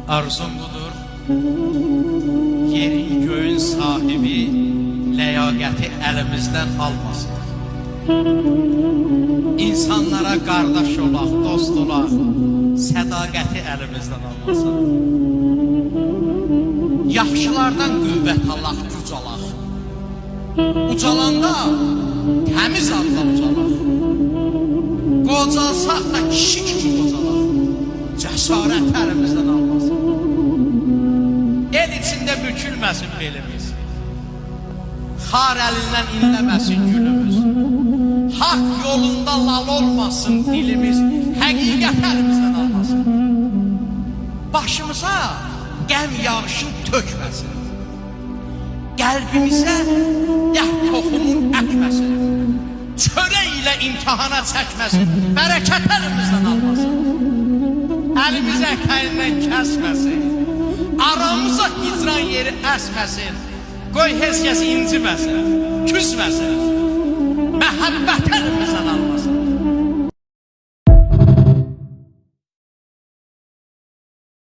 Arzum budur, yerin göğün sahibi ləyaqəti əlimizdən almasın. İnsanlara qardaş olaq, dost olaq, sədaqəti əlimizdən almasın. Yaxşılardan qüvvət alaq, güc alaq. Ucalanda təmiz adla ucalaq. Qocalsaq da kişi kimi qocalaq. Cəsarət əlimizdən almasın. El içində bükülməsin belimiz. Xar əlindən inləməsin gülümüz. Hak yolunda lal olmasın dilimiz. Həqiqət əlimizdən almasın. Başımıza qəm yağışın tökməsin. Qəlbimizə dəh toxumun əkməsin. Çörək ilə imtihana çəkməsin. Bərəkət əlimizdən almasın. Əlimizi əkəyindən kəsməsin. Aramıza hicran yeri əsməsin. Qoy heç kəs inciməsin, küsməsin. Məhəbbət əlimizdən almasın.